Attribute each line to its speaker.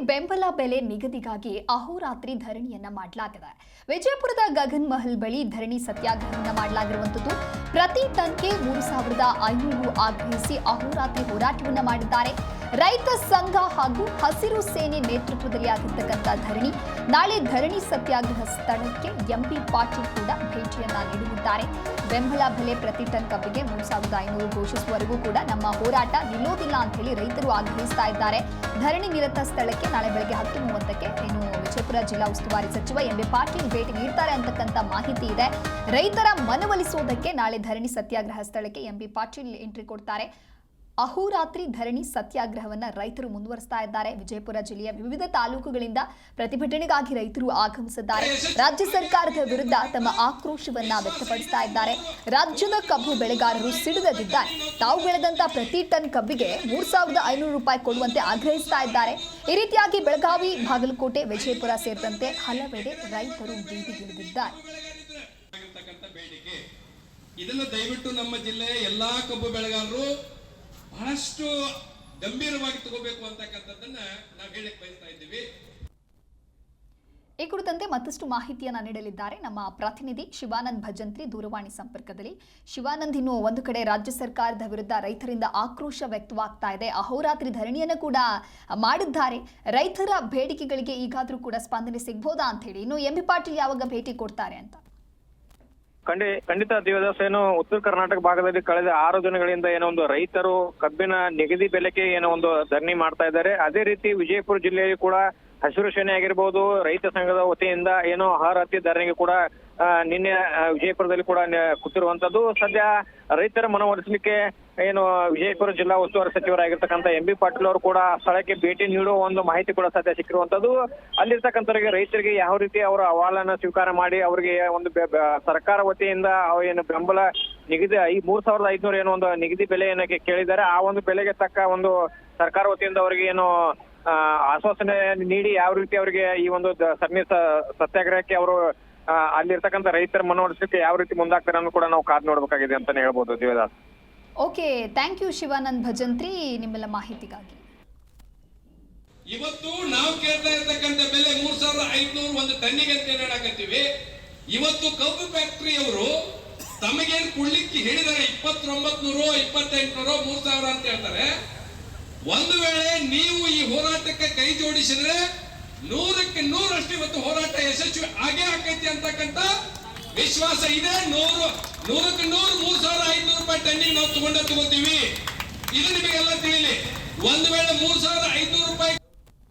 Speaker 1: ಬೆಂಬಲ ಬೆಲೆ ನಿಗದಿಗಾಗಿ ಅಹೋರಾತ್ರಿ ಧರಣಿಯನ್ನ ಮಾಡಲಾಗಿದೆ. ವಿಜಯಪುರದ ಗಗನ್ ಮಹಲ್ ಬಳಿ ಧರಣಿ ಸತ್ಯಾಗ್ರಹವನ್ನ ಮಾಡಲಾಗಿರುವಂತದ್ದು. ಪ್ರತಿ ಟನ್ಗೆ 3500 ಆಗ್ರಹಿಸಿ ಅಹೋರಾತ್ರಿ ಹೋರಾಟವನ್ನ ಮಾಡಿದ್ದಾರೆ. ರೈತ ಸಂಘ ಹಾಗೂ ಹಸಿರು ಸೇನೆ ನೇತೃತ್ವದಲ್ಲಿ ಆಗಿರ್ತಕ್ಕಂಥ ಧರಣಿ. ನಾಳೆ ಧರಣಿ ಸತ್ಯಾಗ್ರಹ ಸ್ಥಳಕ್ಕೆ ಎಂಪಿ ಪಾಟೀಲ್ ಕೂಡ ಭೇಟಿಯನ್ನ ನೀಡಲಿದ್ದಾರೆ. ಬೆಂಬಲ ಬೆಲೆ ಪ್ರತಿ ಟನ್ ಕಬ್ಬಿಗೆ 3500 ಘೋಷಿಸುವವರೆಗೂ ಕೂಡ ನಮ್ಮ ಹೋರಾಟ ನಿಲ್ಲೋದಿಲ್ಲ ಅಂತ ಹೇಳಿ ರೈತರು ಆಗ್ರಹಿಸ್ತಾ ಇದ್ದಾರೆ. ಧರಣಿ ನಿರತ ಸ್ಥಳಕ್ಕೆ ನಾಳೆ ಬೆಳಗ್ಗೆ 10:30ಕ್ಕೆ ವಿಜಯಪುರ ಜಿಲ್ಲಾ ಉಸ್ತುವಾರಿ ಸಚಿವ ಎಂಬಿ ಪಾಟೀಲ್ ಭೇಟಿ ನೀಡ್ತಾರೆ ಅಂತಕ್ಕಂಥ ಮಾಹಿತಿ ಇದೆ. ರೈತರ ಮನವೊಲಿಸುವುದಕ್ಕೆ ನಾಳೆ ಧರಣಿ ಸತ್ಯಾಗ್ರಹ ಸ್ಥಳಕ್ಕೆ ಎಂಬಿ ಪಾಟೀಲ್ ಎಂಟ್ರಿ ಕೊಡ್ತಾರೆ. ಅಹೋರಾತ್ರಿ ಧರಣಿ ಸತ್ಯಾಗ್ರಹವನ್ನ ರೈತರು ಮುಂದುವರಿಸ್ತಾ ಇದ್ದಾರೆ. ವಿಜಯಪುರ ಜಿಲ್ಲೆಯ ವಿವಿಧ ತಾಲೂಕುಗಳಿಂದ ಪ್ರತಿಭಟನೆಗಾಗಿ ರೈತರು ಆಗಮಿಸಿದ್ದಾರೆ. ರಾಜ್ಯ ಸರ್ಕಾರದ ವಿರುದ್ಧ ತಮ್ಮ ಆಕ್ರೋಶವನ್ನ ವ್ಯಕ್ತಪಡಿಸ್ತಾ ಇದ್ದಾರೆ. ರಾಜ್ಯದ ಕಬ್ಬು ಬೆಳೆಗಾರರು ಸಿಡಿದಿದ್ದಾರೆ. ತಾವು ಬೆಳೆದಂತ ಪ್ರತಿ ಟನ್ ಕಬ್ಬಿಗೆ 3500 ರೂಪಾಯಿ ಕೊಡುವಂತೆ ಆಗ್ರಹಿಸ್ತಾ ಇದ್ದಾರೆ. ಈ ರೀತಿಯಾಗಿ ಬೆಳಗಾವಿ, ಬಾಗಲಕೋಟೆ, ವಿಜಯಪುರ ಸೇರಿದಂತೆ ಹಲವೆಡೆ ರೈತರು ಬೀದಿಗಿಳಿದಿದ್ದಾರೆ.
Speaker 2: ಇದನ್ನು ದಯವಿಟ್ಟು ನಮ್ಮ ಜಿಲ್ಲೆಯ ಎಲ್ಲಾ ಕಬ್ಬು ಬೆಳೆಗಾರರು ಬಹಳಷ್ಟು ಗಂಭೀರವಾಗಿ ತಗೋಬೇಕು ಅಂತಕ್ಕಂಥದ್ದನ್ನ ನಾವು ಹೇಳಕ್ ಬಯಸ್ತಾ ಇದ್ದೀವಿ.
Speaker 1: ಈ ಕುರಿತಂತೆ ಮತ್ತಷ್ಟು ಮಾಹಿತಿಯನ್ನ ನೀಡಲಿದ್ದಾರೆ ನಮ್ಮ ಪ್ರತಿನಿಧಿ ಶಿವಾನಂದ್ ಭಜಂತ್ರಿ ದೂರವಾಣಿ ಸಂಪರ್ಕದಲ್ಲಿ. ಶಿವಾನಂದ್, ಇನ್ನು ಒಂದು ಕಡೆ ರಾಜ್ಯ ಸರ್ಕಾರದ ವಿರುದ್ಧ ರೈತರಿಂದ ಆಕ್ರೋಶ ವ್ಯಕ್ತವಾಗ್ತಾ ಇದೆ. ಅಹೋರಾತ್ರಿ ಧರಣಿಯನ್ನು ಕೂಡ ಮಾಡಿದ್ದಾರೆ. ರೈತರ ಬೇಡಿಕೆಗಳಿಗೆ ಈಗಾದ್ರೂ ಕೂಡ ಸ್ಪಂದನೆ ಸಿಗ್ಬೋದಾ ಅಂತ ಹೇಳಿ, ಇನ್ನು ಎಂಬಿ ಪಾಟೀಲ್ ಯಾವಾಗ ಭೇಟಿ ಕೊಡ್ತಾರೆ ಅಂತ?
Speaker 3: ಖಂಡಿತ ದೇವದಾಸ್, ಏನು ಉತ್ತರ ಕರ್ನಾಟಕ ಭಾಗದಲ್ಲಿ ಕಳೆದ 6 ದಿನಗಳಿಂದ ಏನೋ ಒಂದು ರೈತರು ಕಬ್ಬಿನ ನಿಗದಿ ಬೆಲೆಗೆ ಏನೋ ಒಂದು ಧರಣಿ ಮಾಡ್ತಾ ಇದ್ದಾರೆ. ಅದೇ ರೀತಿ ವಿಜಯಪುರ ಜಿಲ್ಲೆಯಲ್ಲಿ ಕೂಡ ಹಸಿರು ಸೇನೆ ಆಗಿರ್ಬೋದು, ರೈತ ಸಂಘದ ವತಿಯಿಂದ ಏನೋ ಅಹೋರಾತ್ರಿ ಧರಣಿಗೆ ಕೂಡ ನಿನ್ನೆ ವಿಜಯಪುರದಲ್ಲಿ ಕೂಡ ಕೂತಿರುವಂತದ್ದು. ಸದ್ಯ ರೈತರ ಮನವೊಲಿಸಲಿಕ್ಕೆ ಏನು ವಿಜಯಪುರ ಜಿಲ್ಲಾ ಉಸ್ತುವಾರಿ ಸಚಿವರಾಗಿರ್ತಕ್ಕಂಥ ಎಂಬಿ ಪಾಟೀಲ್ ಅವರು ಕೂಡ ಸ್ಥಳಕ್ಕೆ ಭೇಟಿ ನೀಡುವ ಒಂದು ಮಾಹಿತಿ ಕೂಡ ಸದ್ಯ ಸಿಕ್ಕಿರುವಂತದ್ದು. ಅಲ್ಲಿರ್ತಕ್ಕಂಥವರಿಗೆ ರೈತರಿಗೆ ಯಾವ ರೀತಿ ಅವರ ಅಹವಾಲನ್ನ ಸ್ವೀಕಾರ ಮಾಡಿ ಅವರಿಗೆ ಒಂದು ಸರ್ಕಾರ ವತಿಯಿಂದ ಏನು ಬೆಂಬಲ ನಿಗದಿ 3500 ಏನೋ ಒಂದು ನಿಗದಿ ಬೆಲೆ ಏನಕ್ಕೆ ಕೇಳಿದ್ದಾರೆ, ಆ ಒಂದು ಬೆಲೆಗೆ ತಕ್ಕ ಒಂದು ಸರ್ಕಾರ ವತಿಯಿಂದ ಅವರಿಗೆ ಏನು ಆಶ್ವಾಸನೆ ನೀಡಿ ಯಾವ ರೀತಿ ಅವರಿಗೆ ಈ ಒಂದು ಧರಣಿ ಸತ್ಯಾಗ್ರಹಕ್ಕೆ ಅವರು ಅಲ್ಲಿರ್ತಕ್ಕಂಥ ರೈತರ ಮನವೊಲಿಸಲಿಕ್ಕೆ ಯಾವ ರೀತಿ ಮುಂದಾಗ್ತಾರೆ ಅನ್ನೋದು ಕೂಡ ನಾವು ಕಾದು ನೋಡ್ಬೇಕಾಗಿದೆ ಅಂತಾನೆ ಹೇಳ್ಬೋದು Devadas.
Speaker 1: Okay, thank you Shivanand Bhajantri ನಿಮ್ಮೆಲ್ಲ ಮಾಹಿತಿಗಾಗಿ.
Speaker 2: ಇವತ್ತು ನಾವು ಕೇಳ್ತಾ ಇರ್ತಕ್ಕಂಥ ಬೆಲೆ 3500 ಒಂದು ಟನ್ನಿಗೆ ಅಂತ ಹೇಳಕತ್ತೀವಿ. ಇವತ್ತು ಕಬ್ಬು ಫ್ಯಾಕ್ಟರಿ ಅವರು ತಮಗೇನು ಕೊಡ್ಲಿಕ್ಕೆ ಹೇಳಿದ್ದಾರೆ 2900, 2800, 3000 ಅಂತ ಹೇಳ್ತಾರೆ. ಒಂದು ವೇಳೆ ನೀವು ಈ ಹೋರಾಟಕ್ಕೆ ಕೈ ಜೋಡಿಸಿದ್ರೆ 100ಕ್ಕೆ 100 ಇವತ್ತು ಹೋರಾಟ ಯಶಸ್ವಿ ಆಗೇ ಆಕೈತಿ ಅಂತಕ್ಕಂಥ ವಿಶ್ವಾಸ ಇದೆ. 100ಕ್ಕೆ 100 3500 ರೂಪಾಯಿ ಟನ್ನಿಗೆ ನಾವು ತಗೋತೀವಿ. ಇದು ನಿಮಗೆಲ್ಲ ತಿಳಿಲಿ. ಒಂದು ವೇಳೆ 3500 ರೂಪಾಯಿ